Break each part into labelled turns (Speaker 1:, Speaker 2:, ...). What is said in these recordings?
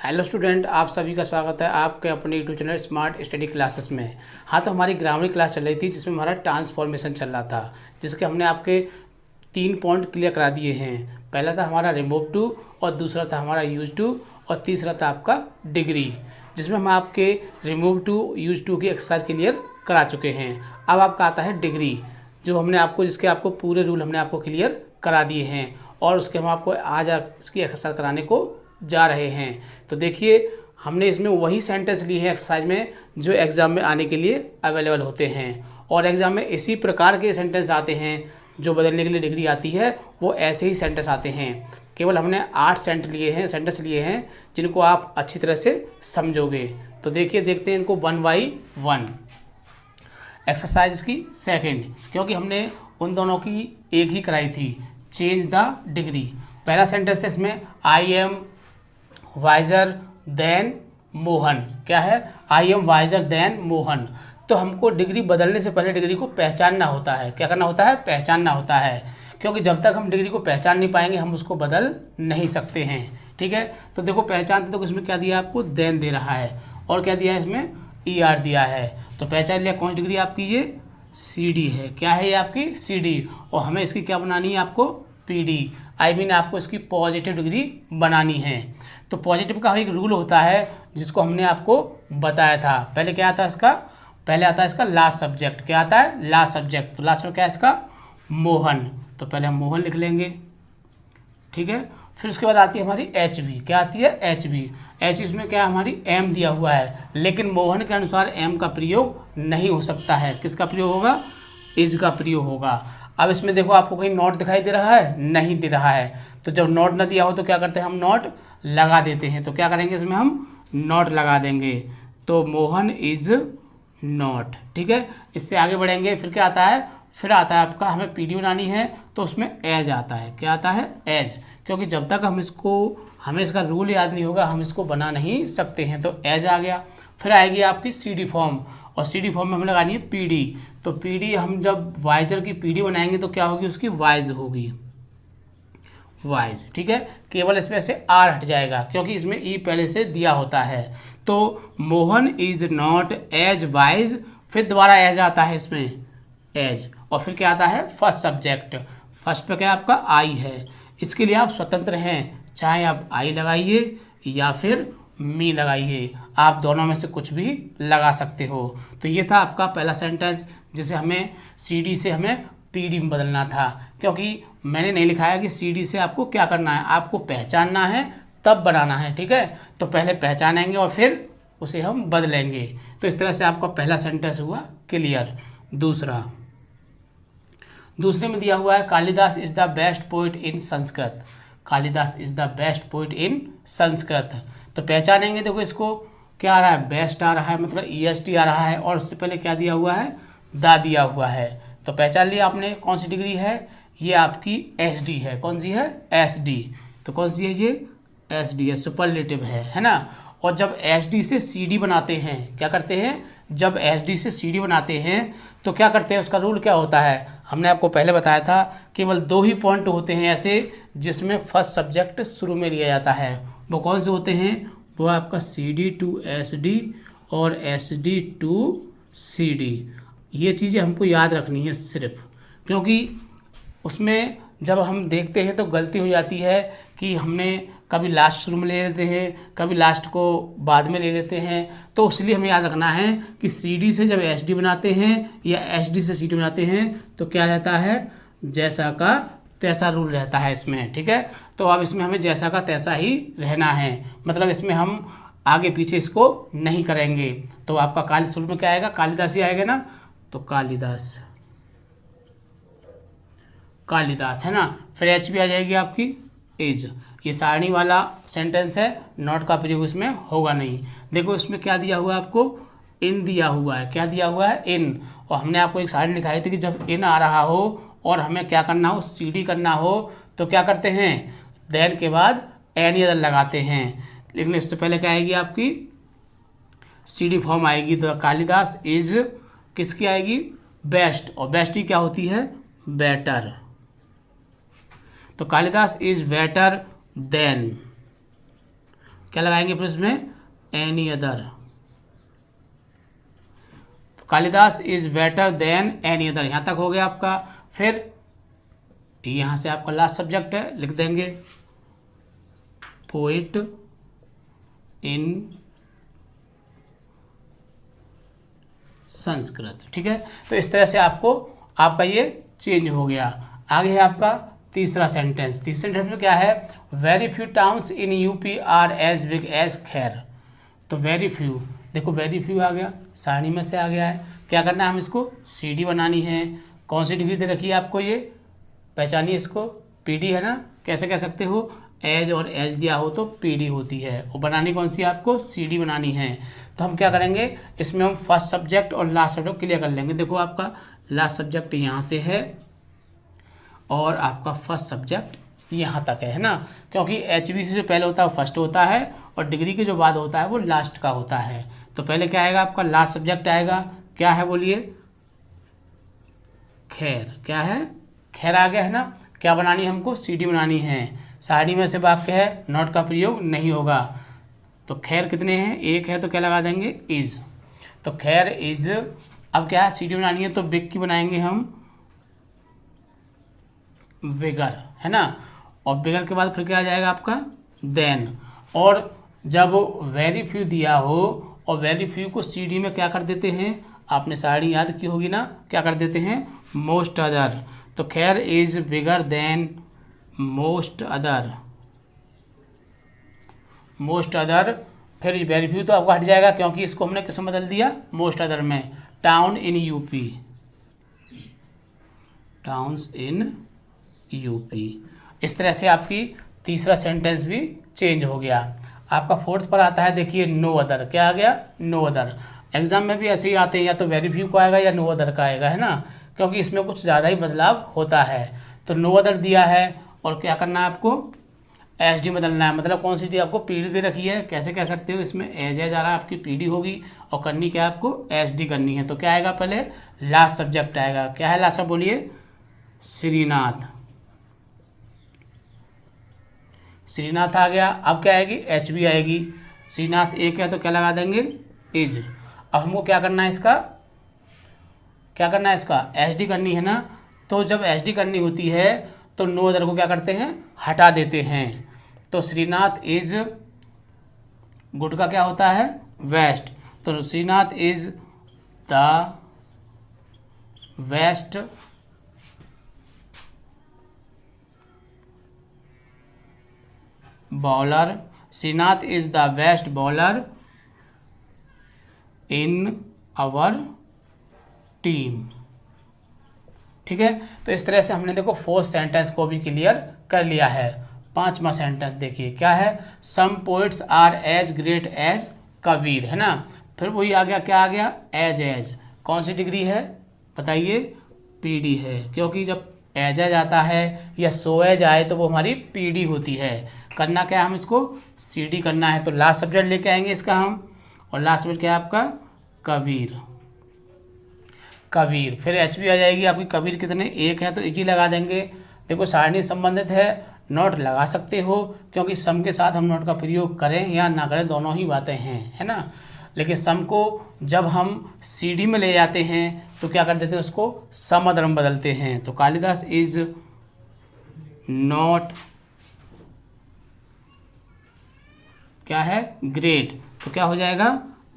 Speaker 1: Hello student, आप सभी का स्वागत है आपके अपने YouTube channel smart study classes में। हाँ, तो हमारी ग्रामर क्लास चल रही थी जिसमें हमारा ट्रांसफॉर्मेशन चल रहा था, जिसके हमने आपके 3 पॉइंट क्लियर करा दिए हैं। पहला था हमारा रिमूव टू, और दूसरा था हमारा यूज टू, और तीसरा था आपका डिग्री, जिसमें हम आपके रिमूव टू यूज टू की एक्सरसाइज क्लियर करा चुके हैं। अब आपका आता है डिग्री, जो हमने आपको जिसके आपको पूरे रूल हमने आपको क्लियर करा दिए हैं, और उसके हम आपको आज इसकी एक्सरसाइज कराने को जा रहे हैं। तो देखिए, हमने इसमें वही सेंटेंस लिए हैं एक्सरसाइज में जो एग्ज़ाम में आने के लिए अवेलेबल होते हैं, और एग्ज़ाम में इसी प्रकार के सेंटेंस आते हैं जो बदलने के लिए डिग्री आती है, वो ऐसे ही सेंटेंस आते हैं। केवल हमने 8 सेंटेंस लिए हैं जिनको आप अच्छी तरह से समझोगे। तो देखिए, देखते हैं इनको 1 बाई 1। एक्सरसाइज की सेकंड, क्योंकि हमने उन दोनों की एक ही कराई थी, चेंज द डिग्री। पहला सेंटेंस है इसमें, I am visor then Mohan. क्या है? I am visor then Mohan. तो हमको डिग्री बदलने से पहले डिग्री को पहचानना होता है। क्या करना होता है? पहचानना होता है, क्योंकि जब तक हम डिग्री को पहचान नहीं पाएंगे हम उसको बदल नहीं सकते हैं। ठीक है, तो देखो पहचानते तो इसमें क्या दिया आपको? देन दे रहा है, और क्या दिया है इसमें? ई आर दिया है। तो पहचान लिया कौन सी डिग्री आपकी? ये सी डी है। क्या है ये आपकी? C D. और हमें इसकी क्या बनानी है? आपको पी डी, आई मीन आपको इसकी पॉजिटिव डिग्री बनानी है। तो पॉजिटिव का एक रूल होता है जिसको हमने आपको बताया था। पहले क्या आता है इसका? पहले आता है इसका लास्ट सब्जेक्ट। क्या आता है? Last subject. तो लास्ट में क्या है इसका? मोहन। तो पहले हम मोहन लिख लेंगे, ठीक है। फिर उसके बाद आती है हमारी एच बी। क्या आती है? H B. एच इसमें क्या है? हमारी एम दिया हुआ है, लेकिन मोहन के अनुसार एम का प्रयोग नहीं हो सकता है। किसका प्रयोग होगा? इज का प्रयोग होगा। अब इसमें देखो, आपको कहीं नोट दिखाई दे रहा है? नहीं दे रहा है। तो जब नोट ना दिया हो तो क्या करते हैं? हम नोट लगा देते हैं। तो क्या करेंगे इसमें? हम नोट लगा देंगे। तो मोहन इज नॉट। ठीक है, इससे आगे बढ़ेंगे। फिर क्या आता है? फिर आता है आपका, हमें पीडी बनानी है तो उसमें एज आता है। क्या आता है? एज। क्योंकि जब तक हमें इसका रूल याद नहीं होगा हम इसको बना नहीं सकते हैं। तो एज आ गया। फिर आएगी आपकी सी डी फॉर्म, और सी डी फॉर्म में हमें लगानी है पी डी। तो पी डी, हम जब वाइजर की पी डी बनाएंगे तो क्या होगी? उसकी वाइज होगी, वाइज। ठीक है, केवल इसमें से आर हट जाएगा क्योंकि इसमें ई पहले से दिया होता है। तो Mohan is not age wise. फिर दोबारा एज आता है इसमें, एज। और फिर क्या आता है? First subject. फर्स्ट पे क्या आपका? आई है। इसके लिए आप स्वतंत्र हैं, चाहे आप आई लगाइए या फिर मी लगाइए, आप दोनों में से कुछ भी लगा सकते हो। तो ये था आपका पहला सेंटेंस जिसे हमें सी डी से हमें पी डी में बदलना था, क्योंकि मैंने नहीं लिखाया कि सी डी से आपको क्या करना है, आपको पहचानना है तब बनाना है। ठीक है, तो पहले पहचानेंगे और फिर उसे हम बदलेंगे। तो इस तरह से आपका पहला सेंटेंस हुआ क्लियर। दूसरे में दिया हुआ है, Kalidas is the best poet in Sanskrit. Kalidas is the best poet in Sanskrit. तो पहचानेंगे, देखो इसको क्या आ रहा है? बेस्ट आ रहा है, मतलब ई एस टी आ रहा है, और उससे पहले क्या दिया हुआ है? दा दिया हुआ है। तो पहचान लिया आपने कौन सी डिग्री है? ये आपकी एस डी है। कौन सी है? S D. तो कौन सी है ये? एस डी है, सुपरलेटिव है ना। और जब एस डी से सी डी बनाते हैं, क्या करते हैं? जब एस डी से सी डी बनाते हैं तो क्या करते हैं? उसका रूल क्या होता है? हमने आपको पहले बताया था, केवल 2 ही पॉइंट होते हैं ऐसे जिसमें फर्स्ट सब्जेक्ट शुरू में लिया जाता है। वो कौन से होते हैं? वो आपका C D to S D और S D to C D. ये चीज़ें हमको याद रखनी है सिर्फ, क्योंकि उसमें जब हम देखते हैं तो गलती हो जाती है कि हमने कभी लास्ट शुरू में ले लेते हैं, कभी लास्ट को बाद में ले लेते हैं। तो इसलिए हमें याद रखना है कि सी डी से जब एस डी बनाते हैं या एस डी से सी डी बनाते हैं तो क्या रहता है? जैसा का तैसा रूल रहता है इसमें। ठीक है, तो अब इसमें हमें जैसा का तैसा ही रहना है, मतलब इसमें हम आगे पीछे इसको नहीं करेंगे। तो आपका शुरू में क्या आएगा? कालिदास ही आएगा ना। तो कालिदास है ना। फिर एच भी आ जाएगी आपकी, एज। ये सारणी वाला सेंटेंस है, नॉट का प्रयोग इसमें होगा नहीं। देखो इसमें क्या दिया हुआ है आपको? इन दिया हुआ है। क्या दिया हुआ है? इन। और हमने आपको एक सारणी दिखाई थी कि जब इन आ रहा हो और हमें क्या करना हो? सी डी करना हो तो क्या करते हैं? देन के बाद एनी अदर लगाते हैं। लेकिन इससे पहले क्या आएगी? आपकी सी डी फॉर्म आएगी। तो कालिदास इज किसकी आएगी? बेस्ट। और बेस्ट ही क्या होती है? बेटर। तो कालिदास इज बेटर देन क्या लगाएंगे फिर उसमें, any other. Kalidas is better than any other, यहाँ तक हो गया आपका। फिर यहाँ से आपका लास्ट सब्जेक्ट है, लिख देंगे पोइट इन संस्कृत। ठीक है, तो इस तरह से आपको आपका ये चेंज हो गया। आगे है आपका तीसरा सेंटेंस। तीसरे सेंटेंस में क्या है, very few towns in UP are as big as Khair. तो वेरी फ्यू, देखो वेरी फ्यू आ गया, सारणी में से आ गया है। क्या करना है, हम इसको सीडी बनानी है। कौन सी डिग्री दे रखी है आपको, ये पहचानिए इसको, पीडी है ना। कैसे कह सकते हो, एज और एज दिया हो तो पीडी होती है, और बनानी कौन सी है आपको, सीडी बनानी है। तो हम क्या करेंगे, इसमें हम फर्स्ट सब्जेक्ट और लास्ट सब्जेक्ट क्लियर कर लेंगे। देखो आपका लास्ट सब्जेक्ट यहाँ से है और आपका फर्स्ट सब्जेक्ट यहाँ तक है ना, क्योंकि एचबी से जो पहले होता है वो फर्स्ट होता है और डिग्री के जो बाद होता है वो लास्ट का होता है। तो पहले क्या आएगा आपका, लास्ट सब्जेक्ट आएगा, क्या है बोलिए, खैर। क्या है, खैर आ गया है ना। क्या बनानी है हमको, सीडी बनानी है। सारणी में से वाक्य है, नॉट का प्रयोग नहीं होगा। तो खैर कितने हैं, एक है, तो क्या लगा देंगे, इज। तो खैर इज। अब क्या है, सीडी बनानी है तो बिग की बनाएंगे हम विगर, है ना। और बिगर के बाद फिर क्या आ जाएगा आपका, देन। और जब वेरी फ्यू दिया हो और वेरी फ्यू को सीडी में क्या कर देते हैं, आपने सारणी याद की होगी ना, क्या कर देते हैं, मोस्ट अदर। तो खैर is bigger than most other, most other. फिर वेरी फ्यू तो आपका हट जाएगा क्योंकि इसको हमने किस में बदल दिया, मोस्ट अदर में। Town in UP, towns in UP. इस तरह से आपकी तीसरा सेंटेंस भी चेंज हो गया। आपका फोर्थ पर आता है, देखिए नो अदर। क्या आ गया, नो अदर। एग्जाम में भी ऐसे ही आते हैं, या तो वेरी फ्यू का आएगा या नो अदर का आएगा, है ना, क्योंकि इसमें कुछ ज़्यादा ही बदलाव होता है। तो नो अदर दिया है और क्या करना है आपको, एच डी बदलना है। मतलब कौन सी दी आपको, पीडी दे रखी है, कैसे कह सकते हो, इसमें एज आ रहा है, आपकी पीडी होगी और करनी क्या है आपको, एच डी करनी है। तो क्या आएगा, पहले लास्ट सब्जेक्ट आएगा। क्या है लास्ट, बोलिए, श्रीनाथ। श्रीनाथ आ गया। अब क्या आएगी, एच बी आएगी। श्रीनाथ एक है तो क्या लगा देंगे, इज। अब हमको क्या करना है, इसका क्या करना है, इसका एच डी करनी है ना। तो जब एच डी करनी होती है तो नो अदर को क्या करते हैं, हटा देते हैं। तो श्रीनाथ इज, गुड का क्या होता है, वेस्ट। तो Srinath is the worst bowler. Srinath is the best bowler in our team. ठीक है, तो इस तरह से हमने देखो फोर्थ सेंटेंस को भी क्लियर कर लिया है। पांचवा सेंटेंस देखिए क्या है, some poets are as great as Kabir, है ना। फिर वही आ गया, क्या आ गया, एज। एज कौन सी डिग्री है बताइए, पीडी है, क्योंकि जब एज आता है या सो एज आए तो वो हमारी पीडी होती है। करना क्या है, हम इसको सीडी करना है। तो लास्ट सब्जेक्ट लेके आएंगे इसका हम, और लास्ट सब्जेक्ट क्या है आपका, कबीर। कबीर फिर एच बी आ जाएगी आपकी, कबीर कितने, एक है तो इजी लगा देंगे। देखो सारणी संबंधित है, नोट लगा सकते हो, क्योंकि सम के साथ हम नोट का प्रयोग करें या ना करें दोनों ही बातें हैं, है ना। लेकिन सम को जब हम सीडी में ले जाते हैं तो क्या कर देते हैं, उसको सम अदर में बदलते हैं। तो कालिदास इज नॉट, क्या है, ग्रेट, तो क्या हो जाएगा,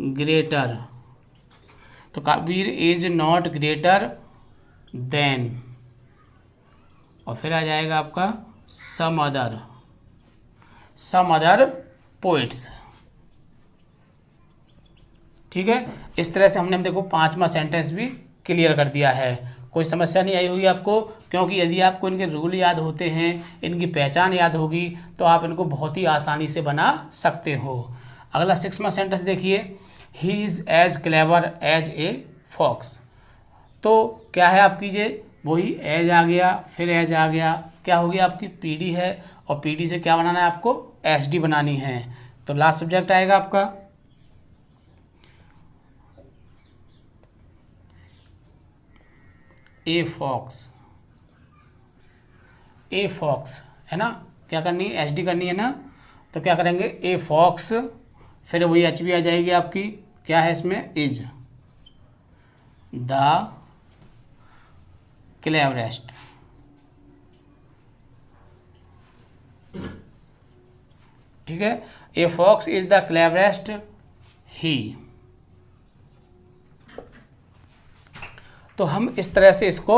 Speaker 1: ग्रेटर। तो Kabir is not greater than, और फिर आ जाएगा आपका सम अदर पोइट्स। ठीक है, इस तरह से हमने देखो पांचवा सेंटेंस भी क्लियर कर दिया है। कोई समस्या नहीं आई होगी आपको, क्योंकि यदि आपको इनके रूल याद होते हैं, इनकी पहचान याद होगी, तो आप इनको बहुत ही आसानी से बना सकते हो। अगला सिक्सवां सेंटेंस देखिए, he is as clever as a fox. तो क्या है आपकी, ये वही एज आ गया, फिर एज आ गया, क्या हो गया आपकी, पीडी है, और पीडी से क्या बनाना है आपको, एच डी बनानी है। तो लास्ट सब्जेक्ट आएगा आपका ए फॉक्स, ए फॉक्स, है ना। क्या करनी है, एच डी करनी है ना। तो क्या करेंगे, ए फॉक्स, फिर वही एच बी आ जाएगी आपकी, क्या है इसमें, इज द क्लेवरेस्ट। ठीक है, a fox is the cleverest ही। तो हम इस तरह से इसको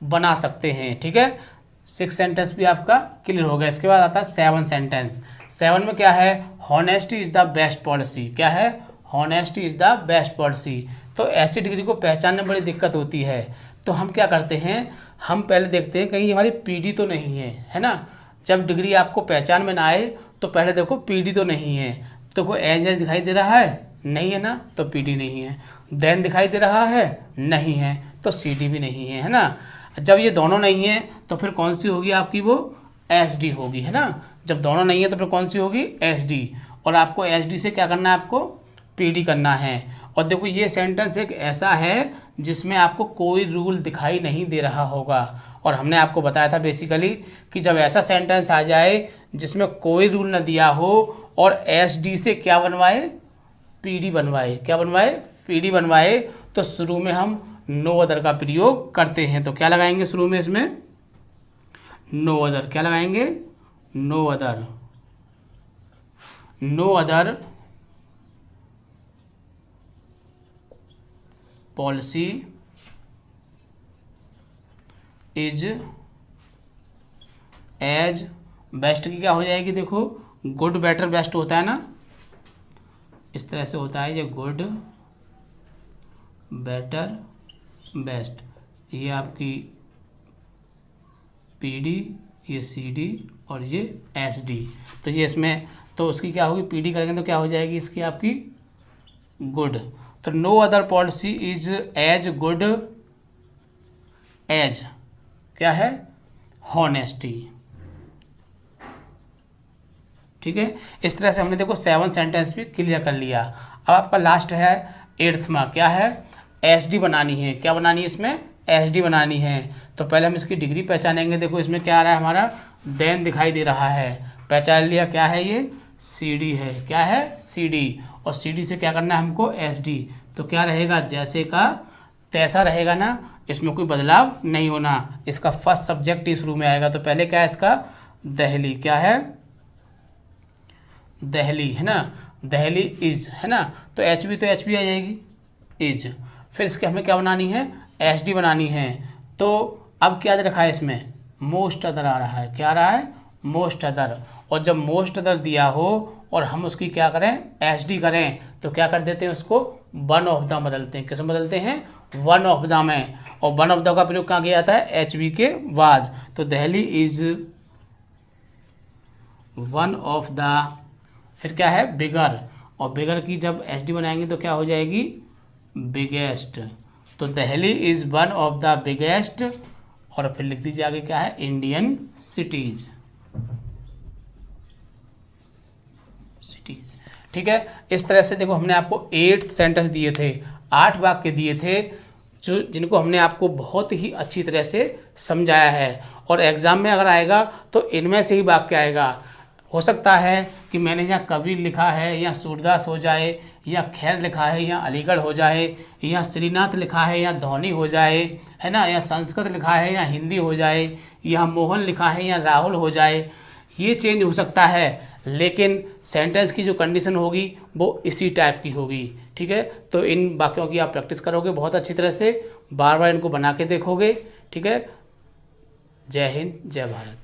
Speaker 1: बना सकते हैं। ठीक है, 6 सेंटेंस भी आपका क्लियर हो गया। इसके बाद आता है 7 सेंटेंस। 7 में क्या है, honesty is the best policy. क्या है, honesty is the best policy. तो ऐसी डिग्री को पहचानने में बड़ी दिक्कत होती है। तो हम क्या करते हैं, हम पहले देखते हैं कहीं हमारी पीडी तो नहीं है, है ना। जब डिग्री आपको पहचान में ना आए तो पहले देखो पीडी तो नहीं है। तो कोई एज दिखाई दे रहा है, नहीं है ना, तो पीडी नहीं है। देन दिखाई दे रहा है, नहीं है, तो सीडी भी नहीं है ना। जब ये दोनों नहीं है तो फिर कौन सी होगी आपकी, वो एसडी होगी, है ना। जब दोनों नहीं है तो फिर कौन सी होगी, एसडी। और आपको एसडी से क्या करना है, आपको पीडी करना है। और देखो ये सेंटेंस एक ऐसा है जिसमें आपको कोई रूल दिखाई नहीं दे रहा होगा। और हमने आपको बताया था बेसिकली कि जब ऐसा सेंटेंस आ जाए जिसमें कोई रूल न दिया हो और एसडी से क्या बनवाए, पीडी बनवाए। क्या बनवाए, पीडी बनवाए। तो शुरू में हम नो अदर का प्रयोग करते हैं। तो क्या लगाएंगे शुरू में इसमें, नो अदर। क्या लगाएंगे, no other. No other policy is as best की क्या हो जाएगी, देखो गुड बेटर बेस्ट होता है ना, इस तरह से होता है ये गुड बेटर बेस्ट। ये आपकी पीडी, ये सीडी और ये एसडी। तो ये इसमें तो उसकी क्या होगी, पीडी करेंगे तो क्या हो जाएगी इसकी आपकी गुड। तो no other policy is as good as क्या है, हॉनेस्टी। ठीक है, इस तरह से हमने देखो 7 सेंटेंस भी क्लियर कर लिया। अब आपका लास्ट है 8th में, क्या है, एसडी बनानी है। क्या बनानी है इसमें, एसडी बनानी है। तो पहले हम इसकी डिग्री पहचानेंगे। देखो इसमें क्या आ रहा है हमारा, देन दिखाई दे रहा है, पहचान लिया, क्या है ये, सीडी है। क्या है, सीडी। और सीडी से क्या करना है हमको, एसडी। तो क्या रहेगा, जैसे का तैसा रहेगा ना, इसमें कोई बदलाव नहीं होना। इसका फर्स्ट सब्जेक्ट ही शुरू में आएगा। तो पहले क्या है इसका, दिल्ली। क्या है, दिल्ली, है ना, दिल्ली इज, है ना। तो एच बी, तो एच बी आ जाएगी, इज। फिर इसके हमें क्या बनानी है, एच डी बनानी है। तो अब क्या रखा है इसमें, मोस्ट अदर आ रहा है। क्या आ रहा है, मोस्ट अदर। और जब मोस्ट अदर दिया हो और हम उसकी क्या करें, एच डी करें, तो क्या कर देते हैं, उसको वन ऑफ द बदलते हैं। किसमें बदलते हैं, वन ऑफ द में। और वन ऑफ द का प्रयोग कहाँ किया जाता है, एच बी के बाद। तो Delhi is one of the, फिर क्या है, बिगर। और बिगर की जब एच डी बनाएंगे तो क्या हो जाएगी, बिगेस्ट। तो Delhi is one of the biggest. और फिर लिख दीजिए आगे क्या है, इंडियन सिटीज। ठीक है, इस तरह से देखो हमने आपको 8 सेंटेंस दिए थे, 8 वाक्य दिए थे, जो जिनको हमने आपको बहुत ही अच्छी तरह से समझाया है। और एग्जाम में अगर आएगा तो इनमें से ही वाक्य आएगा। हो सकता है कि मैंने यहाँ कबीर लिखा है, या सूरदास हो जाए, या खैर लिखा है, या अलीगढ़ हो जाए, या श्रीनाथ लिखा है, या धोनी हो जाए, है ना, या संस्कृत लिखा है, या हिंदी हो जाए, या मोहन लिखा है, या राहुल हो जाए। ये चेंज हो सकता है, लेकिन सेंटेंस की जो कंडीशन होगी वो इसी टाइप की होगी। ठीक है, तो इन वाक्यों की आप प्रैक्टिस करोगे बहुत अच्छी तरह से, बार बार इनको बना के देखोगे। ठीक है, जय हिंद, जय भारत।